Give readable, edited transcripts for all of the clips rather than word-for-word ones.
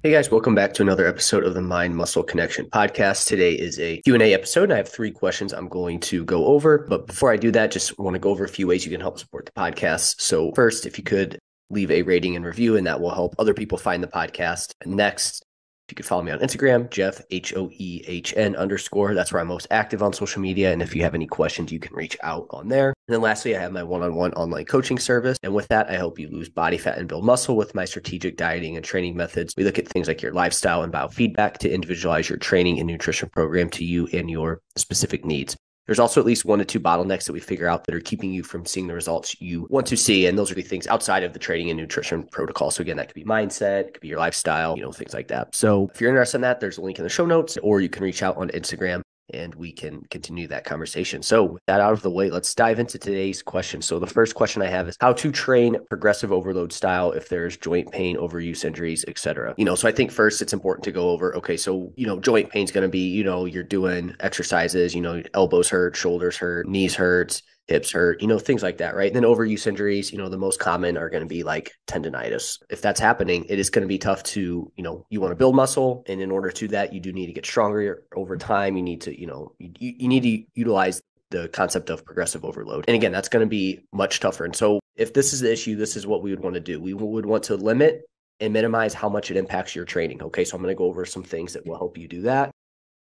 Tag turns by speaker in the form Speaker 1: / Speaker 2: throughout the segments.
Speaker 1: Hey guys, welcome back to another episode of the Mind Muscle Connection podcast. Today is a Q&A episode, and I have three questions I'm going to go over. But before I do that, just want to go over a few ways you can help support the podcast. So first, if you could leave a rating and review, and that will help other people find the podcast. And next, if you could follow me on Instagram, Jeff, HOEHN_. That's where I'm most active on social media. And if you have any questions, you can reach out on there. And then lastly, I have my one-on-one online coaching service. And with that, I help you lose body fat and build muscle with my strategic dieting and training methods. We look at things like your lifestyle and biofeedback to individualize your training and nutrition program to you and your specific needs. There's also at least 1 to 2 bottlenecks that we figure out that are keeping you from seeing the results you want to see. And those would be things outside of the training and nutrition protocol. So again, that could be mindset, it could be your lifestyle, things like that. So if you're interested in that, there's a link in the show notes, or you can reach out on Instagram and we can continue that conversation. So with that out of the way, let's dive into today's question. So the first question I have is how to train progressive overload style if there's joint pain, overuse injuries, etc. So I think first it's important to go over, okay, so, joint pain is going to be, you're doing exercises, elbows hurt, shoulders hurt, knees hurt, hips hurt, things like that, right? And then overuse injuries, the most common are going to be like tendonitis. If that's happening, it is going to be tough to, you want to build muscle. And in order to do that, you do need to get stronger over time. You need to, you need to utilize the concept of progressive overload. And again, that's going to be much tougher. And so if this is the issue, this is what we would want to do. We would want to limit and minimize how much it impacts your training. Okay, so I'm going to go over some things that will help you do that.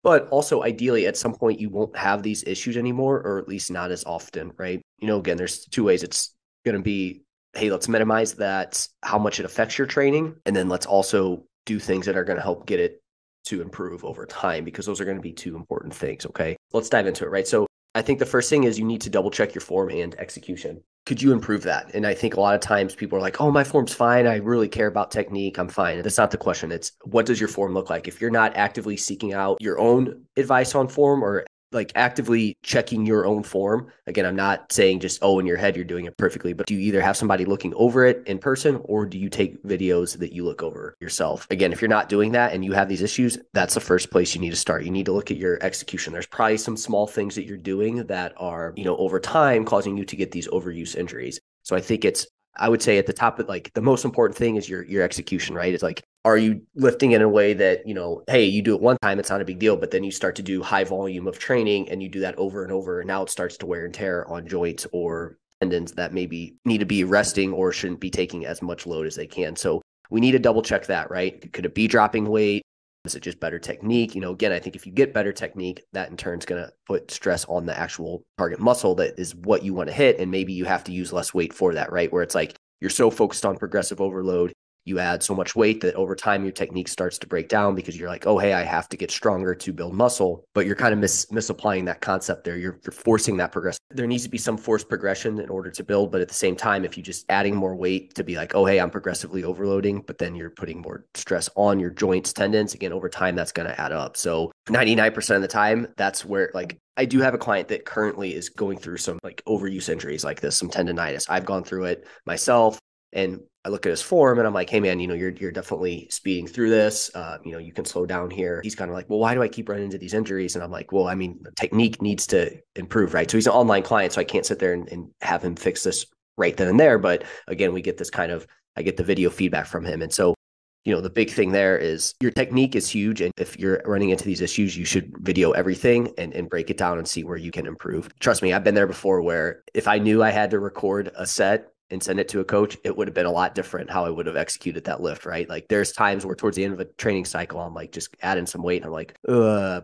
Speaker 1: But also, ideally, at some point, you won't have these issues anymore, or at least not as often, right? Again, there's two ways. It's going to be, hey, let's minimize that, how much it affects your training. And then let's also do things that are going to help get it to improve over time, because those are going to be two important things, okay? Let's dive into it, right? So I think the first thing is you need to double check your form and execution. Could you improve that? And I think a lot of times people are like, oh, my form's fine. I really care about technique. I'm fine. That's not the question. It's what does your form look like? If you're not actively seeking out your own advice on form or like actively checking your own form, again, I'm not saying just, oh, in your head, you're doing it perfectly, but do you either have somebody looking over it in person or do you take videos that you look over yourself? Again, if you're not doing that and you have these issues, that's the first place you need to start. You need to look at your execution. There's probably some small things that you're doing that are, over time causing you to get these overuse injuries. So I would say at the top of like the most important thing is your execution, right? It's like, are you lifting in a way that, hey, you do it one time, it's not a big deal, but then you start to do high volume of training and you do that over and over. And now it starts to wear and tear on joints or tendons that maybe need to be resting or shouldn't be taking as much load as they can. So we need to double check that, right? Could it be dropping weight? Is it just better technique? Again, I think if you get better technique, that in turn is going to put stress on the actual target muscle that is what you want to hit. And maybe you have to use less weight for that, right? Where it's like you're so focused on progressive overload, you add so much weight that over time your technique starts to break down because you're like, oh, hey, I have to get stronger to build muscle. But you're kind of misapplying that concept there. You're forcing that progression. There needs to be some forced progression in order to build. But at the same time, if you just adding more weight to be like, oh, hey, I'm progressively overloading, but then you're putting more stress on your joints, tendons, again, over time, that's going to add up. So 99% of the time, that's where like I do have a client that currently is going through some like overuse injuries like this, some tendonitis. I've gone through it myself. And I look at his form and I'm like, hey, man, you're definitely speeding through this. You can slow down here. He's kind of like, well, why do I keep running into these injuries? And I'm like, well, I mean, the technique needs to improve, right? So he's an online client, so I can't sit there and have him fix this right then and there. But again, we get this I get the video feedback from him. And so, the big thing there is your technique is huge. And if you're running into these issues, you should video everything and break it down and see where you can improve. Trust me, I've been there before where if I knew I had to record a set and send it to a coach, it would have been a lot different how I would have executed that lift, right? Like there's times where towards the end of a training cycle, I'm like just adding some weight. And I'm like,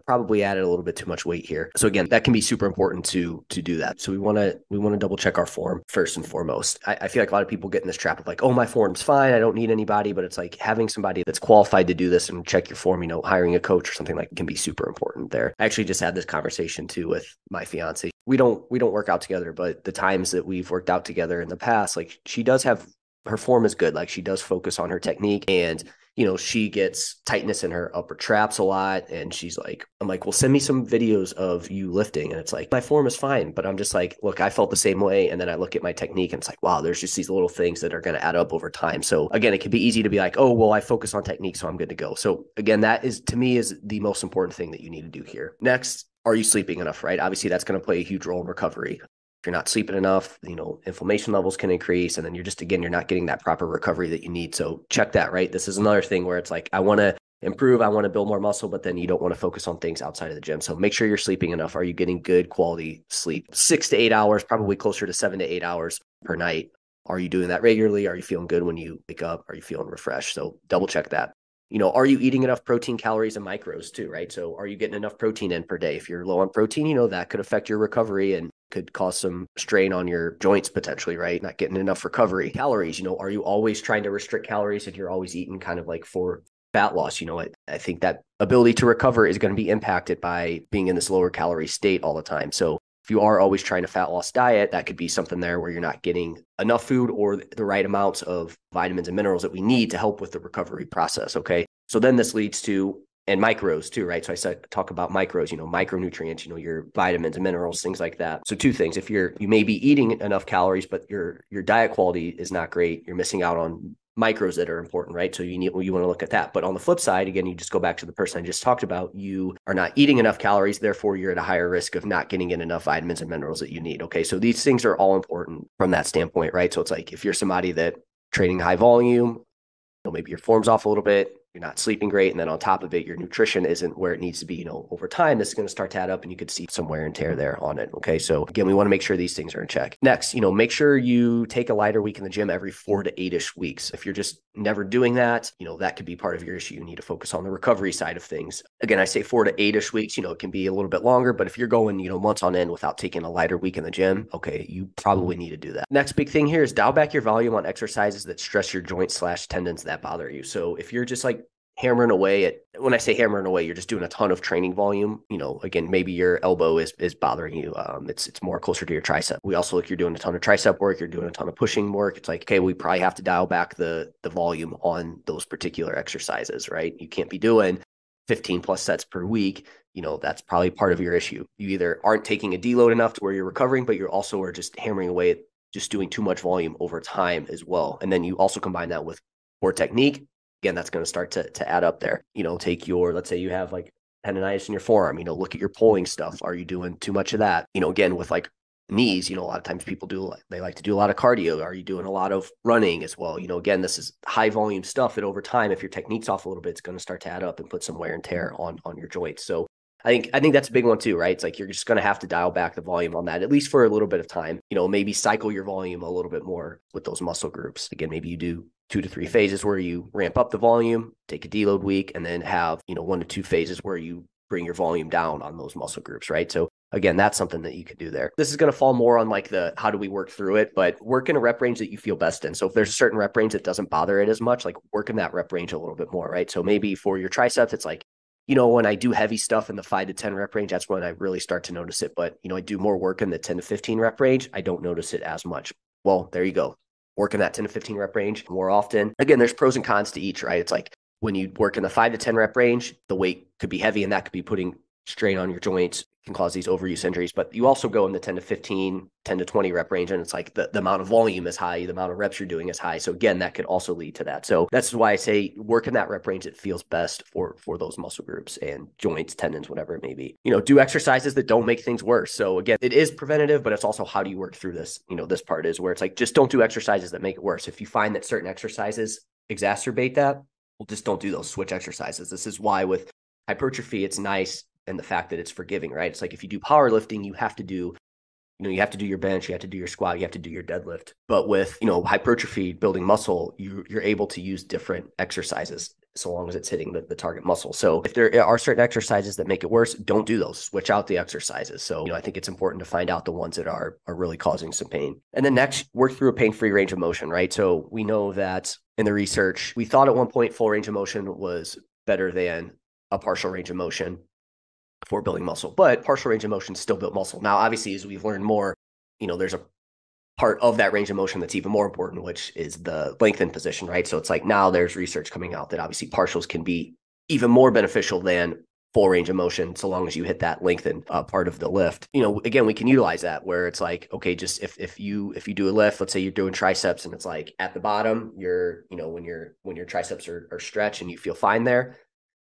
Speaker 1: probably added a little bit too much weight here. So again, that can be super important to do that. So we want to double check our form first and foremost. I feel like a lot of people get in this trap of like, oh, my form's fine. I don't need anybody, but it's like having somebody that's qualified to do this and check your form, hiring a coach or something like can be super important there. I actually just had this conversation too with my fiance. We don't work out together, but the times that we've worked out together in the past, like she does have her form is good. Like she does focus on her technique and, she gets tightness in her upper traps a lot. And I'm like, well, send me some videos of you lifting. And it's like, my form is fine. But I'm just like, look, I felt the same way. And then I look at my technique and it's like, wow, there's just these little things that are going to add up over time. So again, it can be easy to be like, oh, well, I focus on technique, so I'm good to go. So again, that is to me is the most important thing that you need to do here. Next, are you sleeping enough, right? Obviously, that's going to play a huge role in recovery. If you're not sleeping enough, inflammation levels can increase. And then you're not getting that proper recovery that you need. So check that, right? This is another thing where it's like, I want to improve, I want to build more muscle, but then you don't want to focus on things outside of the gym. So make sure you're sleeping enough. Are you getting good quality sleep? 6 to 8 hours, probably closer to 7 to 8 hours per night. Are you doing that regularly? Are you feeling good when you wake up? Are you feeling refreshed? So double check that. Are you eating enough protein, calories, and micros too, right? So are you getting enough protein in per day? If you're low on protein, that could affect your recovery and could cause some strain on your joints potentially, right? Not getting enough recovery. Calories, are you always trying to restrict calories if you're always eating kind of like for fat loss? I think that ability to recover is going to be impacted by being in this lower calorie state all the time. So if you are always trying to fat loss diet, that could be something there where you're not getting enough food or the right amounts of vitamins and minerals that we need to help with the recovery process. Okay. So then this leads to, and micros too, right? So talk about micros, micronutrients, your vitamins and minerals, things like that. So two things, if you may be eating enough calories, but your diet quality is not great, you're missing out on micros that are important, right? So you want to look at that. But on the flip side, again, you just go back to the person I just talked about. You are not eating enough calories, therefore you're at a higher risk of not getting in enough vitamins and minerals that you need. Okay, so these things are all important from that standpoint, right? So it's like if you're somebody that training high volume, maybe your form's off a little bit, you're not sleeping great, and then on top of it, your nutrition isn't where it needs to be. Over time, this is going to start to add up, and you could see some wear and tear there on it. Okay, so again, we want to make sure these things are in check. Next, make sure you take a lighter week in the gym every 4 to 8-ish weeks. If you're just never doing that, that could be part of your issue. You need to focus on the recovery side of things. Again, I say 4 to 8-ish weeks. It can be a little bit longer, but if you're going, months on end without taking a lighter week in the gym, okay, you probably need to do that. Next big thing here is dial back your volume on exercises that stress your joints / tendons that bother you. So if you're just like hammering away at, when I say hammering away, you're just doing a ton of training volume. Again, maybe your elbow is bothering you. It's more closer to your tricep. We also you're doing a ton of tricep work. You're doing a ton of pushing work. It's like, okay, we probably have to dial back the volume on those particular exercises, right? You can't be doing 15 plus sets per week. That's probably part of your issue. You either aren't taking a deload enough to where you're recovering, but you're also are just hammering away at just doing too much volume over time as well. And then you also combine that with poor technique. Again, that's going to start to add up there. Take let's say you have like tendonitis in your forearm, look at your pulling stuff. Are you doing too much of that? Again, with like knees, a lot of times they like to do a lot of cardio. Are you doing a lot of running as well? Again, this is high volume stuff that over time, if your technique's off a little bit, it's going to start to add up and put some wear and tear on your joints. So I think that's a big one too, right? It's like you're just going to have to dial back the volume on that, at least for a little bit of time. Maybe cycle your volume a little bit more with those muscle groups. Again, maybe you do 2 to 3 phases where you ramp up the volume, take a deload week, and then have 1 to 2 phases where you bring your volume down on those muscle groups, right? So again, that's something that you could do there. This is going to fall more on like the how do we work through it, but work in a rep range that you feel best in. So if there's a certain rep range that doesn't bother it as much, like work in that rep range a little bit more, right? So maybe for your triceps, it's like, when I do heavy stuff in the 5 to 10 rep range, that's when I really start to notice it. But, I do more work in the 10 to 15 rep range. I don't notice it as much. Well, there you go. Work in that 10 to 15 rep range more often. Again, there's pros and cons to each, right? It's like when you work in the 5 to 10 rep range, the weight could be heavy and that could be putting strain on your joints, can cause these overuse injuries. But you also go in the 10 to 15, 10 to 20 rep range, and it's like the amount of volume is high, the amount of reps you're doing is high. So again, that could also lead to that. So that's why I say work in that rep range that feels best for those muscle groups and joints, tendons, whatever it may be. Do exercises that don't make things worse. So again, it is preventative, but it's also how do you work through this? This part is where it's like, just don't do exercises that make it worse. If you find that certain exercises exacerbate that, well, just don't do those, switch exercises. This is why with hypertrophy, it's nice. And the fact that it's forgiving, right? It's like if you do powerlifting, you have to do your bench, you have to do your squat, you have to do your deadlift. But with, hypertrophy, building muscle, you're able to use different exercises so long as it's hitting the target muscle. So if there are certain exercises that make it worse, don't do those. Switch out the exercises. So, I think it's important to find out the ones that are really causing some pain. And then next, work through a pain-free range of motion, right? So we know that in the research, we thought at one point full range of motion was better than a partial range of motion for building muscle, but partial range of motion still built muscle. Now, obviously, as we've learned more, there's a part of that range of motion that's even more important, which is the lengthened position, right? So it's like now there's research coming out that obviously partials can be even more beneficial than full range of motion, so long as you hit that lengthened part of the lift. Again, we can utilize that where it's like, okay, just if you do a lift, let's say you're doing triceps and it's like at the bottom, when your triceps are stretched and you feel fine there.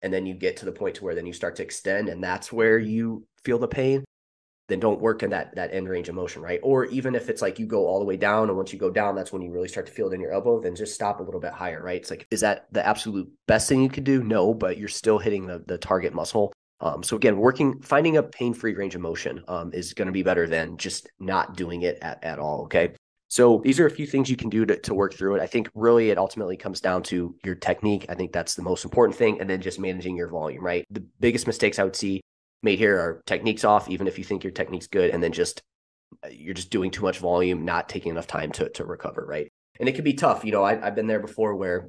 Speaker 1: And then you get to the point to where then you start to extend and that's where you feel the pain. then don't work in that end range of motion, right? Or even if it's like you go all the way down, and once you go down, that's when you really start to feel it in your elbow, then just stop a little bit higher, right? It's like, is that the absolute best thing you could do? No, but you're still hitting the target muscle. So again, finding a pain-free range of motion is going to be better than just not doing it at all, okay? So these are a few things you can do to work through it. I think really it ultimately comes down to your technique. I think that's the most important thing, and then just managing your volume, right? The biggest mistakes I would see made here are techniques off, even if you think your technique's good, and then you're just doing too much volume, not taking enough time to recover, right? And it can be tough. I've been there before where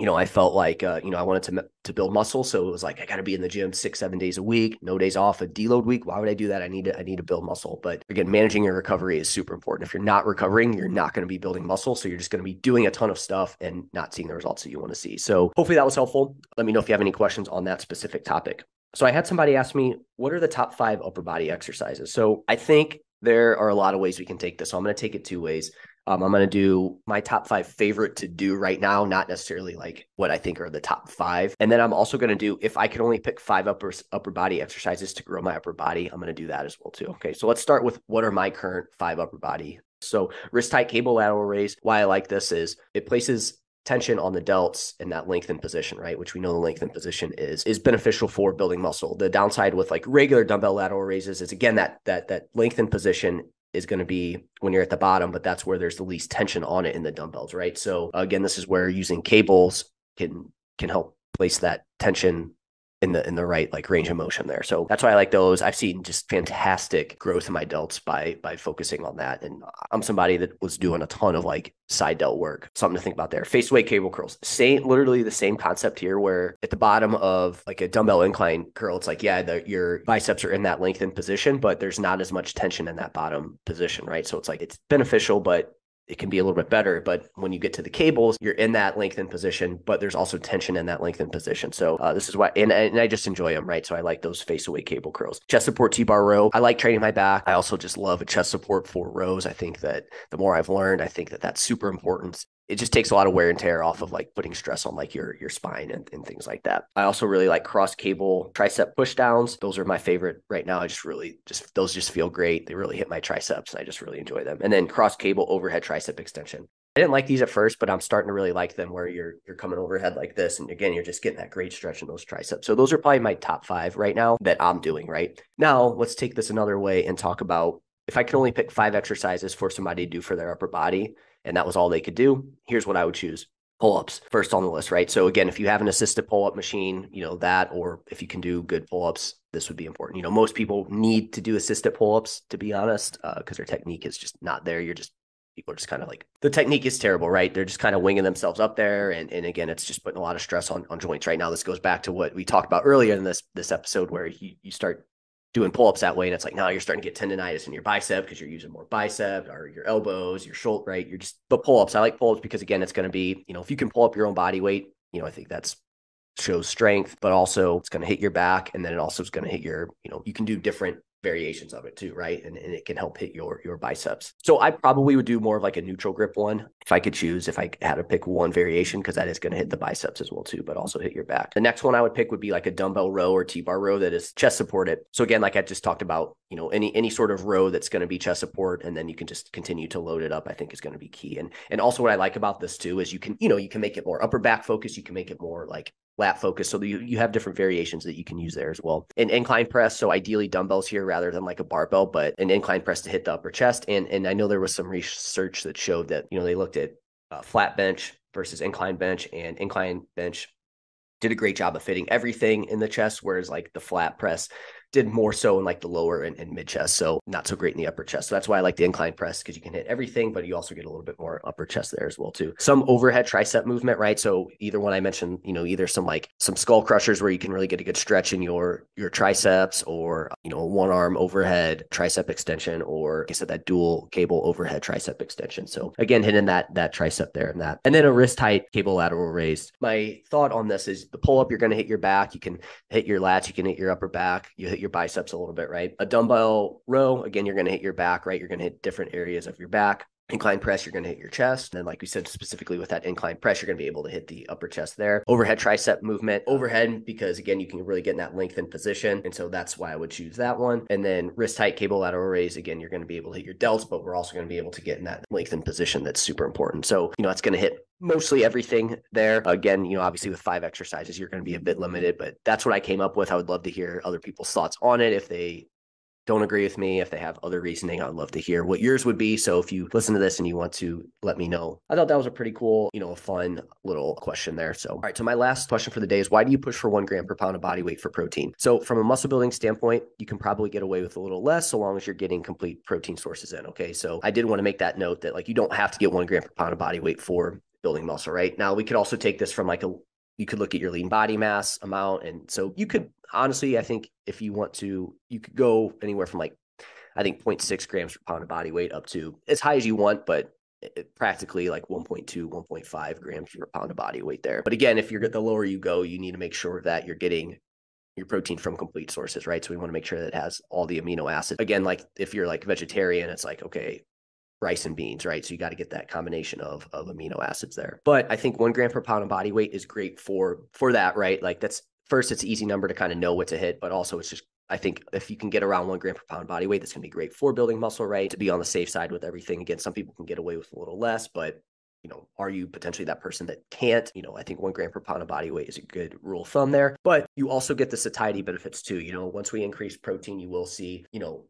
Speaker 1: I felt like, I wanted to build muscle. So it was like, I got to be in the gym 6-7 days a week, no days off, a deload week. Why would I do that? I need to build muscle. But again, managing your recovery is super important. If you're not recovering, you're not going to be building muscle. So you're just going to be doing a ton of stuff and not seeing the results that you want to see. So hopefully that was helpful. Let me know if you have any questions on that specific topic. So I had somebody ask me, what are the top 5 upper body exercises? So I think there are a lot of ways we can take this. So I'm going to take it 2 ways. I'm going to do my top 5 favorite to do right now, not necessarily like what I think are the top 5. And then I'm also going to do, if I could only pick 5 upper body exercises to grow my upper body, I'm going to do that as well too. Okay. So let's start with what are my current 5 upper body. So wrist tight cable lateral raise. Why I like this is it places tension on the delts in that lengthened position, right? Which we know the lengthened position is beneficial for building muscle. The downside with like regular dumbbell lateral raises is again, that lengthened position is going to be when you're at the bottom, but that's where there's the least tension on it in the dumbbells, right? So again, this is where using cables can help place that tension in the right like range of motion there. So that's why I like those. I've seen just fantastic growth in my delts by focusing on that. And I'm somebody that was doing a ton of like side delt work. Something to think about there. Face away cable curls. Literally the same concept here, where at the bottom of like a dumbbell incline curl, it's like, your biceps are in that lengthened position, but there's not as much tension in that bottom position, right? So it's like, it's beneficial, but it can be a little bit better. But when you get to the cables, you're in that lengthened position, but there's also tension in that lengthened position. So this is why, and I just enjoy them, right? So I like those face away cable curls. Chest support T-bar row. I like training my back. I also just love a chest support for rows. I think that the more I've learned, I think that that's super important. It just takes a lot of wear and tear off of like putting stress on like your spine and things like that. I also really like cross cable tricep push downs. Those are my favorite right now. Those just feel great. They really hit my triceps. I just really enjoy them. And then cross cable overhead tricep extension. I didn't like these at first, but I'm starting to really like them, where you're coming overhead like this. And again, you're just getting that great stretch in those triceps. So those are probably my top 5 right now that I'm doing, right? Now let's take this another way and talk about, if I could only pick 5 exercises for somebody to do for their upper body, and that was all they could do, here's what I would choose. Pull-ups first on the list, right? So again, if you have an assisted pull-up machine, that, or if you can do good pull-ups, this would be important. Most people need to do assisted pull-ups, to be honest, because their technique is just not there. People are just kind of like, the technique is terrible, right? They're just kind of winging themselves up there. And again, it's just putting a lot of stress on joints right now. This goes back to what we talked about earlier in this episode, where you start doing pull-ups that way, and it's like, now you're starting to get tendonitis in your bicep because you're using more bicep, or your elbows, your shoulder, right? But pull-ups, I like pull-ups because again, it's going to be, if you can pull up your own body weight, I think that's shows strength, but also it's going to hit your back. And then it also is going to hit your, you can do different variations of it too, right? And it can help hit your biceps. So I probably would do more of like a neutral grip one if I could choose, if I had to pick one variation, because that is going to hit the biceps as well too, but also hit your back. The next one I would pick would be like a dumbbell row or T-bar row that is chest supported. So again, like I just talked about, any sort of row that's going to be chest support, and then you can just continue to load it up, I think is going to be key. And also what I like about this too is you can make it more upper back focus. You can make it more like lat focus. So you have different variations that you can use there as well. An incline press. So ideally dumbbells here rather than like a barbell, but an incline press to hit the upper chest. And I know there was some research that showed that, they looked at flat bench versus incline bench, and incline bench did a great job of fitting everything in the chest, whereas like the flat press did more so in like the lower and mid chest. So not so great in the upper chest. So that's why I like the incline press, because you can hit everything, but you also get a little bit more upper chest there as well too. Some overhead tricep movement, right? So either one I mentioned, either some skull crushers where you can really get a good stretch in your triceps, or, a one arm overhead tricep extension, or like I said, that dual cable overhead tricep extension. So again, hitting that tricep there and then a wrist tight cable lateral raise. My thought on this is the pull up, you're going to hit your back. You can hit your lats, you can hit your upper back, you hit your biceps a little bit, right? A dumbbell row, again, you're going to hit your back, right? You're going to hit different areas of your back. Incline press, you're going to hit your chest. And then like we said, specifically with that incline press, you're going to be able to hit the upper chest there. Overhead tricep movement, overhead, because again, you can really get in that lengthened position. And so that's why I would choose that one. And then wrist height cable lateral raise, again, you're going to be able to hit your delts, but we're also going to be able to get in that lengthened position. That's super important. So, it's going to hit mostly everything there. Again, obviously with 5 exercises, you're going to be a bit limited, but that's what I came up with. I would love to hear other people's thoughts on it. If they don't agree with me, if they have other reasoning, I'd love to hear what yours would be. So if you listen to this and you want to let me know, I thought that was a pretty cool, a fun little question there. So, all right. So my last question for the day is, why do you push for 1 gram per pound of body weight for protein? So from a muscle building standpoint, you can probably get away with a little less so long as you're getting complete protein sources in. Okay. So I did want to make that note that you don't have to get 1 gram per pound of body weight for building muscle, right? Now we could also take this from you could look at your lean body mass amount. And so you could honestly, I think if you want to, you could go anywhere from I think 0.6 grams per pound of body weight up to as high as you want, but practically 1.2, 1.5 grams per pound of body weight there. But again, if the lower you go, you need to make sure that you're getting your protein from complete sources, right? So we want to make sure that it has all the amino acids. Again, if you're vegetarian, it's okay, rice and beans, right? So you got to get that combination of amino acids there. But I think 1 gram per pound of body weight is great for that, right? That's first, it's an easy number to kind of know what to hit, but also it's just, I think if you can get around 1 gram per pound body weight, that's going to be great for building muscle, right? To be on the safe side with everything. Again, some people can get away with a little less, but are you potentially that person that can't? I think 1 gram per pound of body weight is a good rule of thumb there, but you also get the satiety benefits too. Once we increase protein, you will see,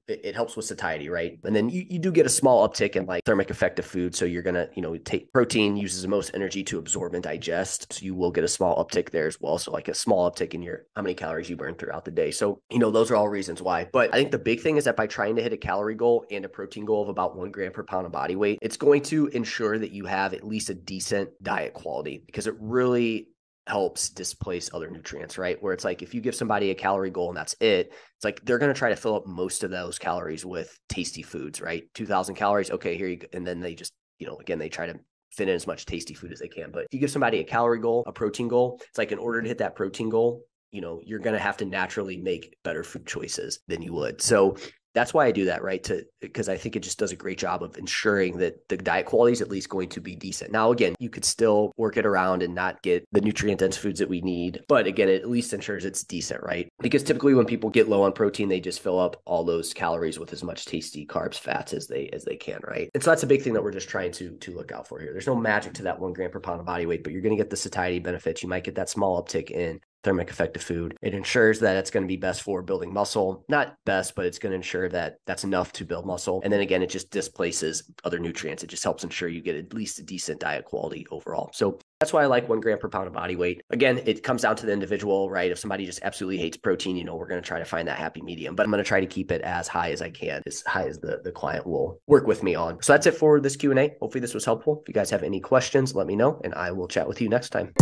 Speaker 1: it helps with satiety, right? And then you do get a small uptick in thermic effect of food. So you're going to, take protein uses the most energy to absorb and digest. So you will get a small uptick there as well. So a small uptick in how many calories you burn throughout the day. So, those are all reasons why. But I think the big thing is that by trying to hit a calorie goal and a protein goal of about 1 gram per pound of body weight, it's going to ensure that you have at least a decent diet quality, because it really helps displace other nutrients, right? Where it's if you give somebody a calorie goal and that's it, it's they're going to try to fill up most of those calories with tasty foods, right? 2,000 calories. Okay, here you go. And then they just, again, they try to fit in as much tasty food as they can. But if you give somebody a calorie goal, a protein goal, it's in order to hit that protein goal, you're going to have to naturally make better food choices than you would. So that's why I do that, right? Because I think it just does a great job of ensuring that the diet quality is at least going to be decent. Now, again, you could still work it around and not get the nutrient dense foods that we need. But again, it at least ensures it's decent, right? Because typically when people get low on protein, they just fill up all those calories with as much tasty carbs, fats as they can, right? And so that's a big thing that we're just trying to look out for here. There's no magic to that 1 gram per pound of body weight, but you're going to get the satiety benefits. You might get that small uptick in thermic effect of food. It ensures that it's going to be best for building muscle. Not best, but it's going to ensure that that's enough to build muscle. And then again, it just displaces other nutrients. It just helps ensure you get at least a decent diet quality overall. So that's why I like 1 gram per pound of body weight. Again, it comes down to the individual, right? If somebody just absolutely hates protein, we're going to try to find that happy medium, but I'm going to try to keep it as high as I can, as high as the client will work with me on. So that's it for this Q&A. Hopefully this was helpful. If you guys have any questions, let me know and I will chat with you next time.